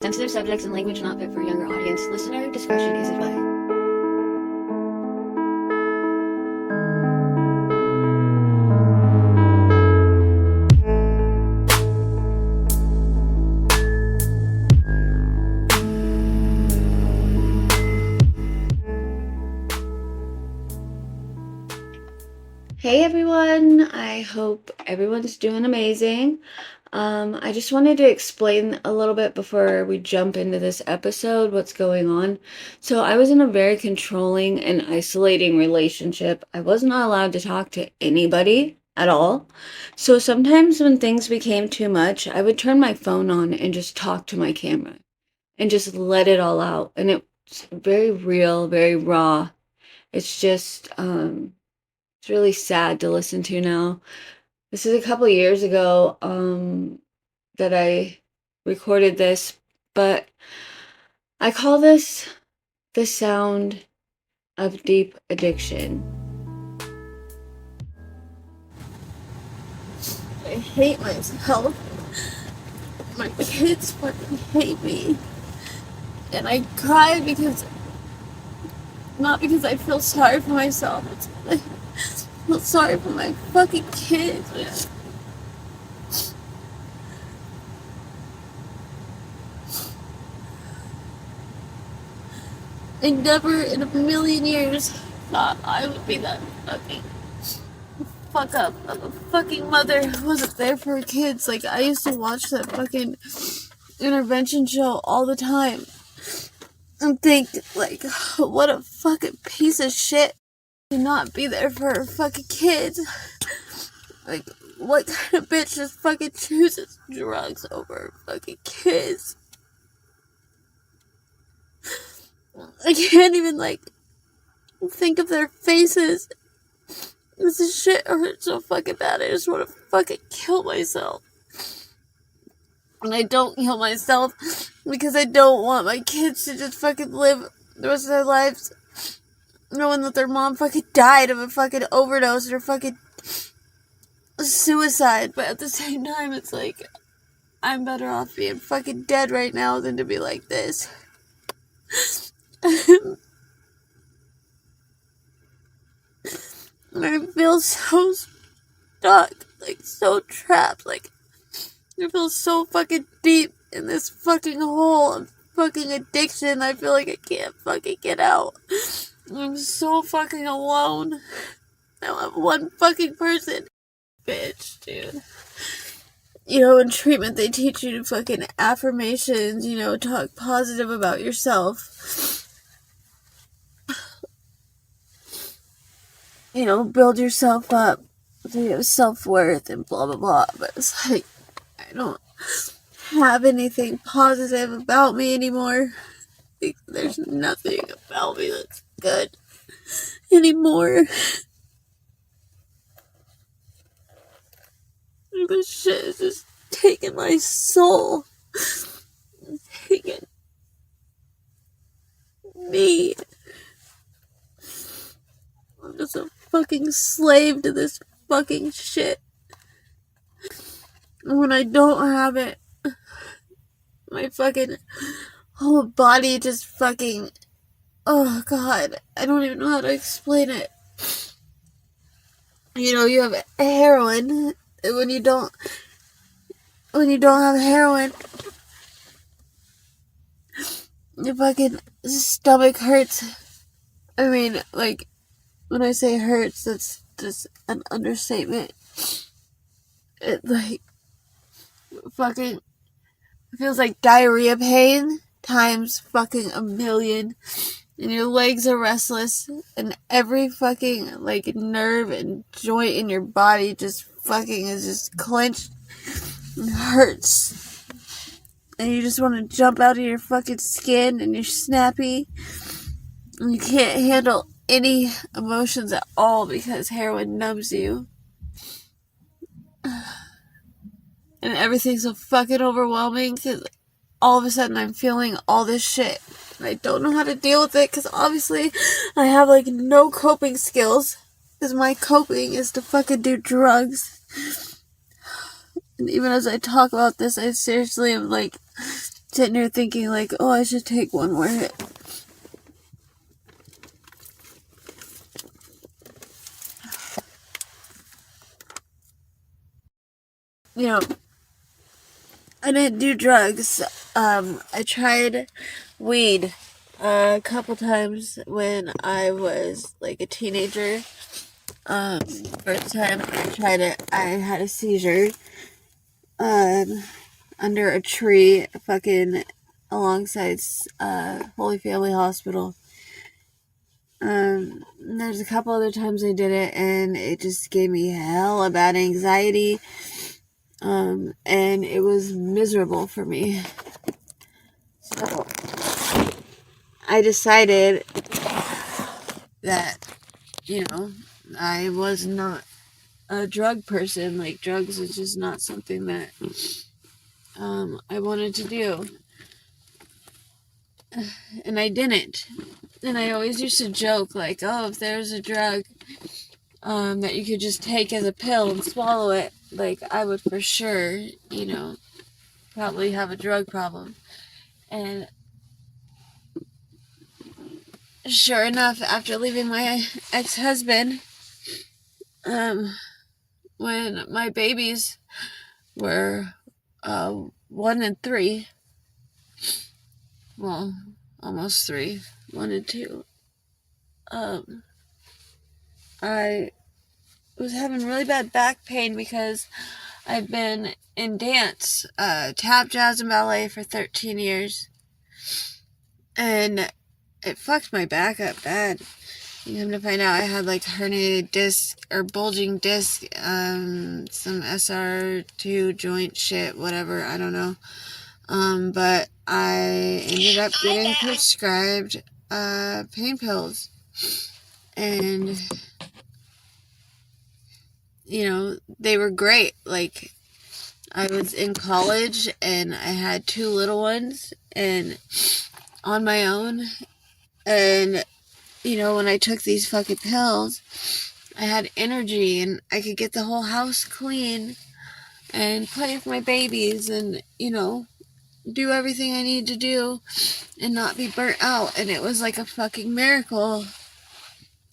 Sensitive subjects and language not fit for a younger audience. Listener discretion is advised. Hey everyone, I hope everyone's doing amazing. I just wanted to explain a little bit before we jump into this episode what's going on. So I was in a very controlling and isolating relationship. I was not allowed to talk to anybody at all. So sometimes when things became too much, I would turn my phone on and just talk to my camera and just let it all out. And it's very real, very raw. It's just, it's really sad to listen to now. This is a couple years ago that I recorded this, but I call this the sound of deep addiction. I hate myself. My kids fucking hate me. And I cry not because I feel sorry for myself, it's like I feel sorry for my fucking kids, man. I never in a million years thought I would be that fucking fuck up of a fucking mother who wasn't there for her kids. Like, I used to watch that fucking intervention show all the time and think, like, what a fucking piece of shit to not be there for her fucking kids. Like, what kind of bitch just fucking chooses drugs over her fucking kids? I can't even, like, think of their faces. This shit hurts so fucking bad. I just want to fucking kill myself. And I don't kill myself because I don't want my kids to just fucking live the rest of their lives knowing that their mom fucking died of a fucking overdose or fucking suicide. But at the same time, it's like, I'm better off being fucking dead right now than to be like this. And I feel so stuck, like so trapped, like I feel so fucking deep in this fucking hole of fucking addiction. I feel like I can't fucking get out. I'm so fucking alone. I don't have one fucking person. Bitch, dude. You know, in treatment they teach you to fucking affirmations, you know, talk positive about yourself. You know, build yourself up so you have self-worth and blah blah blah. But it's like, I don't have anything positive about me anymore. Like, there's nothing about me that's good anymore. This shit is just taking my soul. Taking me. I'm just a fucking slave to this fucking shit. And when I don't have it, my fucking whole body just fucking, oh god, I don't even know how to explain it. You know, you have heroin, and when you don't have heroin, your fucking stomach hurts. I mean, like, when I say hurts, that's just an understatement. It, like, fucking feels like diarrhea pain times fucking a million. And your legs are restless. And every fucking, like, nerve and joint in your body just fucking is just clenched and hurts. And you just want to jump out of your fucking skin and you're snappy. And you can't handle any emotions at all because heroin numbs you. And everything's so fucking overwhelming because all of a sudden I'm feeling all this shit. And I don't know how to deal with it because obviously I have like no coping skills. Because my coping is to fucking do drugs. And even as I talk about this, I seriously am like sitting there thinking like, oh, I should take one more hit. You know, I didn't do drugs. I tried weed a couple times when I was like a teenager. First time I tried it, I had a seizure under a tree, fucking alongside Holy Family Hospital. There's a couple other times I did it, and it just gave me hella bad anxiety. And it was miserable for me. So I decided that, you know, I was not a drug person. Like, drugs is just not something that I wanted to do. And I didn't. And I always used to joke, like, oh, if there's a drug that you could just take as a pill and swallow it, like, I would for sure, you know, probably have a drug problem. And sure enough, after leaving my ex-husband, when my babies were 1 and 3, well, almost 3, 1 and 2, I was having really bad back pain because I've been in dance, tap, jazz, and ballet for 13 years. And it fucked my back up bad. You come to find out I had like herniated disc or bulging disc, some SR2 joint shit, whatever, I don't know. But I ended up getting prescribed pain pills. And, you know, they were great. Like, I was in college and I had 2 little ones and on my own. And, you know, when I took these fucking pills, I had energy and I could get the whole house clean and play with my babies and, you know, do everything I need to do and not be burnt out. And it was like a fucking miracle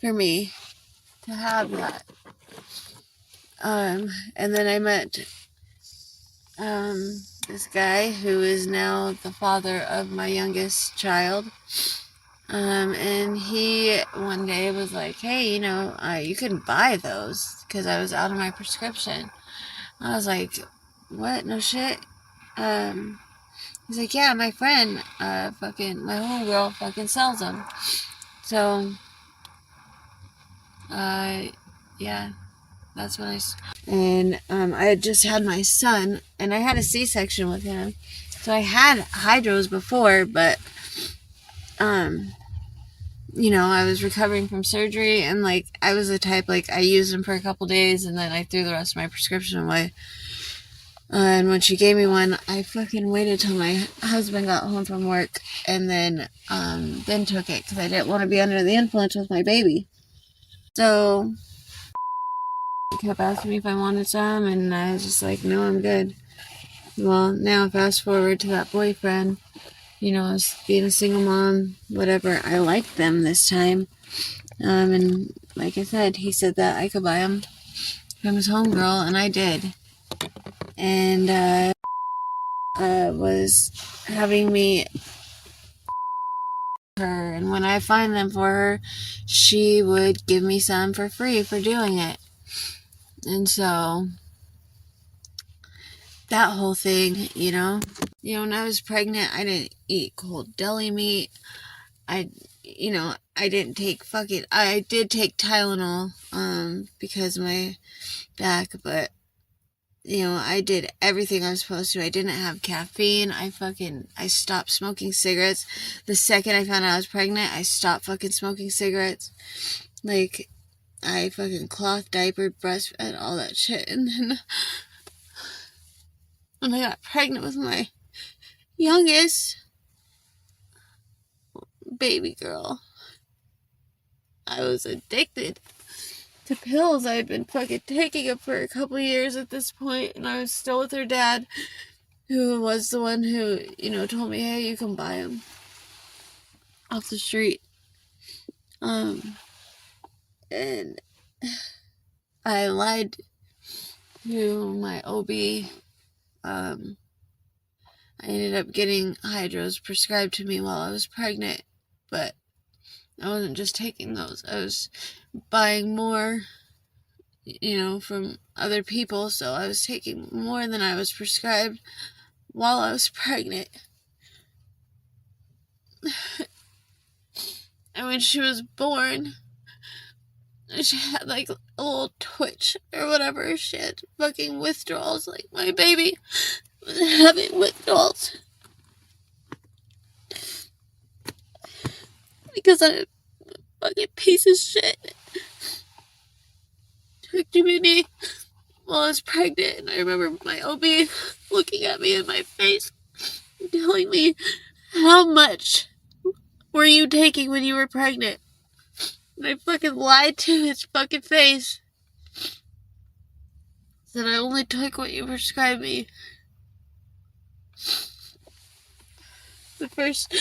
for me to have that. And then I met this guy who is now the father of my youngest child. And he one day was like, hey, you know, you can buy those, because I was out of my prescription. I was like, what? No shit? He's like, yeah, my friend, my homegirl fucking sells them. So, yeah, that's when and, I had just had my son, and I had a C-section with him. So I had hydros before, but, you know, I was recovering from surgery, and, like, I was the type, like, I used them for a couple days, and then I threw the rest of my prescription away. And when she gave me one, I fucking waited till my husband got home from work, and then took it, because I didn't want to be under the influence with my baby. So, he kept asking me if I wanted some, and I was just like, no, I'm good. Well, now fast forward to that boyfriend. You know, as being a single mom, whatever, I liked them this time. And like I said, he said that I could buy them from his homegirl, and I did. And, was having me her, and when I find them for her, she would give me some for free for doing it. And so, that whole thing, you know, when I was pregnant, I didn't eat cold deli meat. I didn't take I did take Tylenol, because of my back, but, you know, I did everything I was supposed to. I didn't have caffeine. I stopped smoking cigarettes. The second I found out I was pregnant, I stopped fucking smoking cigarettes. Like, I fucking cloth, diapered, breastfed, all that shit. And then when I got pregnant with my youngest baby girl, I was addicted to pills. I had been fucking taking them for a couple of years at this point, and I was still with her dad. who was the one who, told me, hey, you can buy them off the street. And I lied to my OB. I ended up getting hydros prescribed to me while I was pregnant, but I wasn't just taking those. I was buying more, from other people, so I was taking more than I was prescribed while I was pregnant. And when she was born, she had like a little twitch or whatever. She had fucking withdrawals. Like, my baby was having withdrawals because I'm a fucking piece of shit. Took too many while I was pregnant, and I remember my OB looking at me in my face and telling me, how much were you taking when you were pregnant? And I fucking lied to his fucking face. Said I only took what you prescribed me. The first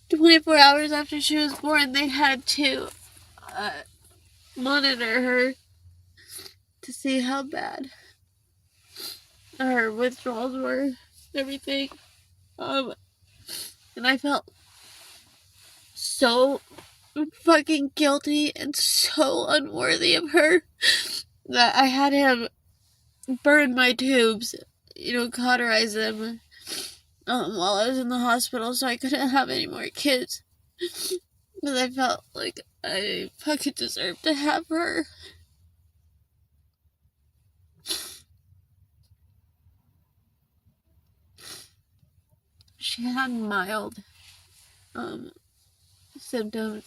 24 hours after she was born, they had to monitor her to see how bad her withdrawals were and everything. And I felt so fucking guilty and so unworthy of her that I had him burn my tubes, cauterize them while I was in the hospital so I couldn't have any more kids. Because I felt like I fucking deserved to have her. She had mild symptoms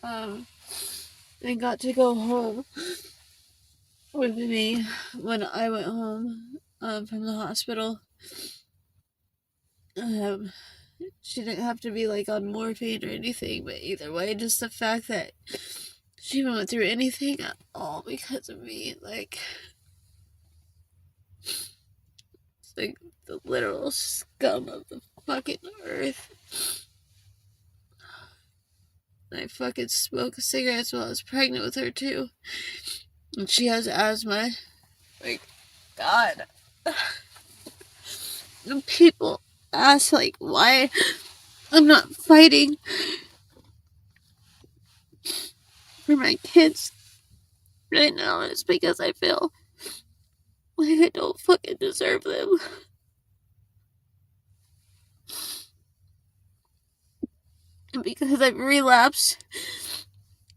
and got to go home with me when I went home from the hospital. She didn't have to be like on morphine or anything, but either way, just the fact that she even went through anything at all because of me, like, it's like the literal scum of the fucking earth. And I fucking smoked cigarettes while I was pregnant with her too, and she has asthma. Like, God. And people ask like why I'm not fighting for my kids right now. It's because I feel like I don't fucking deserve them. And because I've relapsed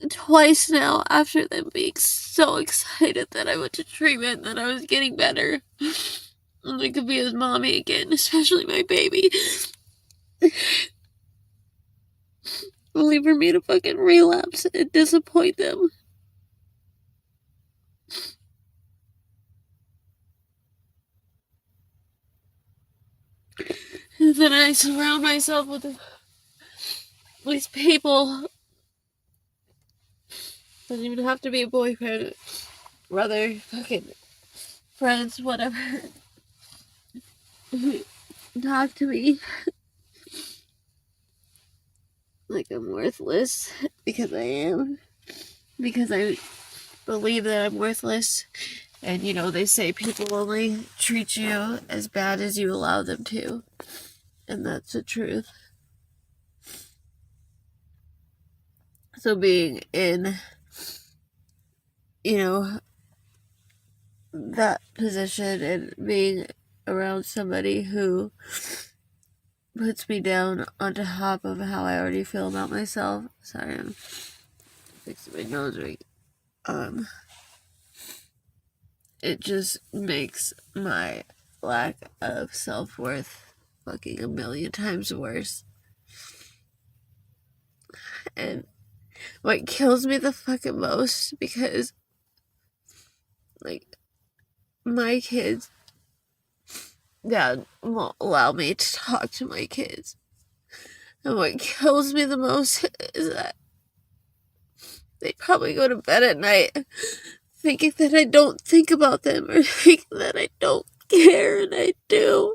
twice now after them being so excited that I went to treatment, that I was getting better, and I could be his mommy again, especially my baby. Only for me to fucking relapse and disappoint them. And then I surround myself with these people. Doesn't even have to be a boyfriend, brother, fucking friends, whatever. Talk to me like I'm worthless, because I am. Because I believe that I'm worthless. And they say people only treat you as bad as you allow them to. And that's the truth. So being in, that position and being around somebody who puts me down on top of how I already feel about myself. Sorry, I'm fixing my nose ring. It just makes my lack of self-worth fucking a million times worse. And what kills me the fucking most, because like, my kids, Dad won't allow me to talk to my kids. And what kills me the most is that they probably go to bed at night thinking that I don't think about them, or thinking that I don't care, and I do.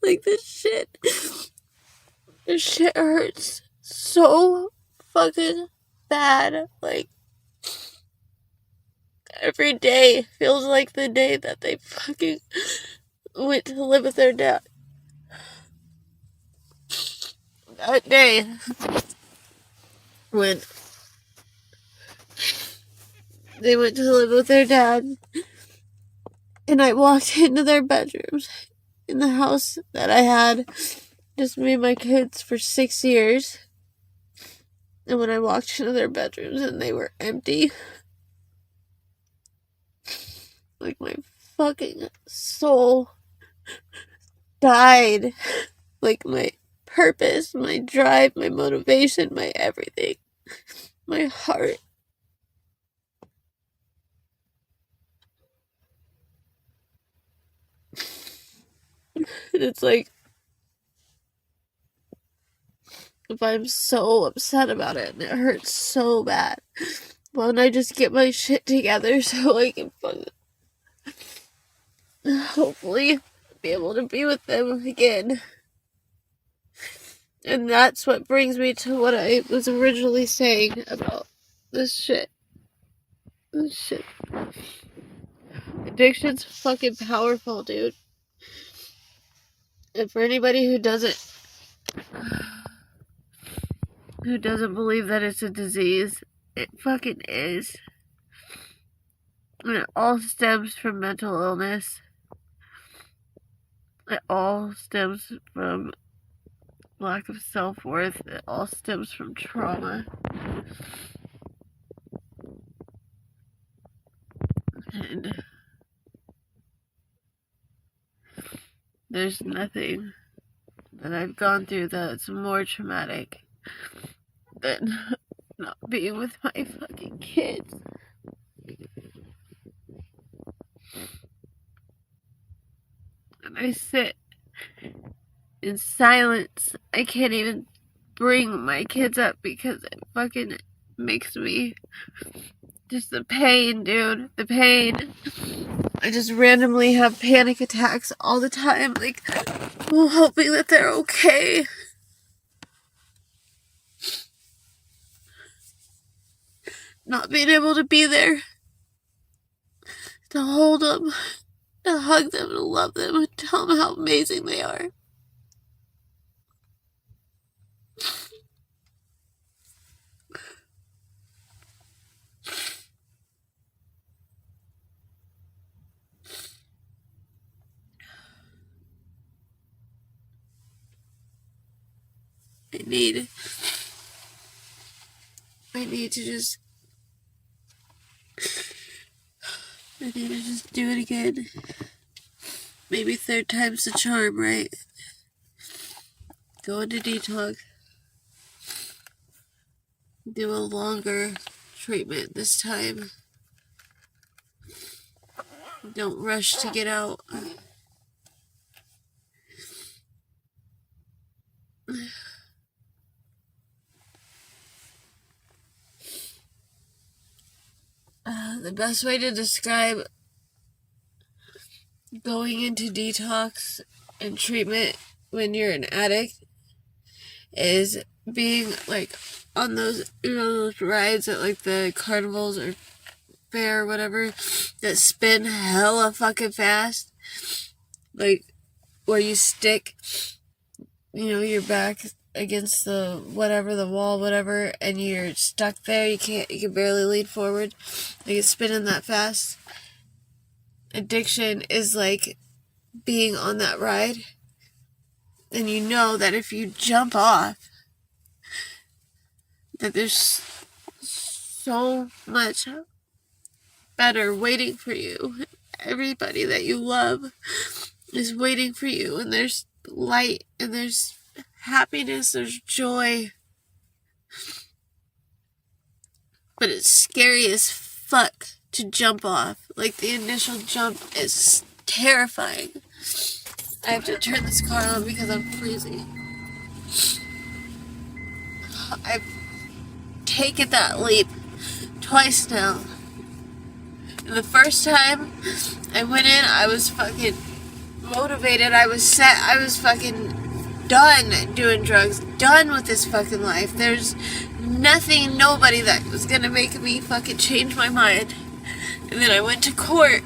Like, this shit hurts so fucking bad. Like, every day feels like the day that they fucking went to live with their dad. That day when they went to live with their dad, and I walked into their bedrooms in the house that I had just me and my kids for 6 years. And when I walked into their bedrooms and they were empty, like, my fucking soul died. Like, my purpose, my drive, my motivation, my everything, my heart. And it's like, if I'm so upset about it and it hurts so bad, why don't I just get my shit together so I can fucking hopefully be able to be with them again. And that's what brings me to what I was originally saying about this shit. This shit. Addiction's fucking powerful, dude. And for anybody who doesn't believe that it's a disease, it fucking is. And it all stems from mental illness. It all stems from lack of self-worth. It all stems from trauma. And there's nothing that I've gone through that's more traumatic than not being with my fucking kids. And I sit in silence. I can't even bring my kids up because it fucking makes me... Just the pain, dude. The pain. I just randomly have panic attacks all the time. Like, hoping that they're okay. Not being able to be there. To hold them. To hug them. To love them. And tell them how amazing they are. I need to just do it again. Maybe third time's the charm, right? Go into detox. Do a longer treatment this time. Don't rush to get out. The best way to describe going into detox and treatment when you're an addict is being like on those, those rides at like the carnivals or fair or whatever that spin hella fucking fast, like where you stick your back against the wall, whatever, and you're stuck there. You can barely lean forward. Like, it's spinning that fast. Addiction is like being on that ride, and you know that if you jump off, that there's so much better waiting for you. Everybody that you love is waiting for you, and there's light, and there's happiness, there's joy. But it's scary as fuck to jump off. Like, the initial jump is terrifying. I have to turn this car on because I'm freezing. I've taken that leap twice now. And the first time I went in, I was fucking motivated. I was set. I was fucking done doing drugs. Done with this fucking life. There's nothing, nobody that was gonna make me fucking change my mind. And then I went to court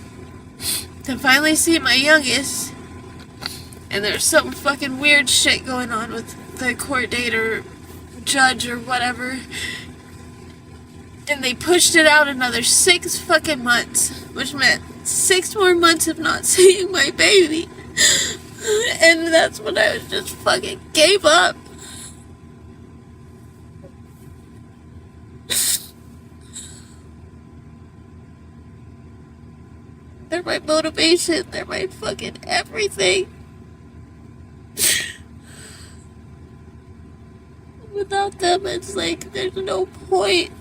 to finally see my youngest. And there's some fucking weird shit going on with the court date or judge or whatever. And they pushed it out another 6 fucking months, which meant 6 more months of not seeing my baby. And that's when I just fucking gave up. They're my motivation. They're my fucking everything. Without them, it's like there's no point.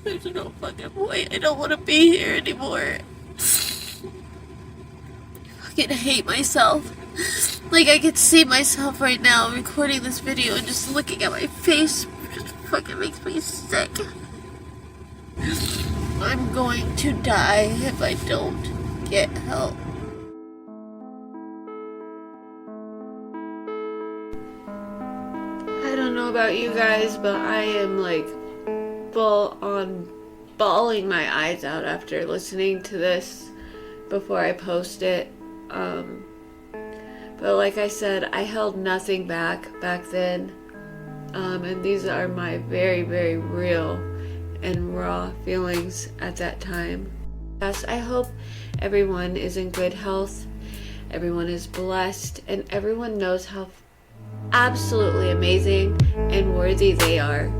There's no fucking point. I don't want to be here anymore. I fucking hate myself. Like, I could see myself right now recording this video and just looking at my face just fucking makes me sick. I'm going to die if I don't get help. I don't know about you guys, but I am like full on bawling my eyes out after listening to this before I post it. But like I said, I held nothing back then. And these are my very, very real and raw feelings at that time. Yes, I hope everyone is in good health, everyone is blessed, and everyone knows how absolutely amazing and worthy they are.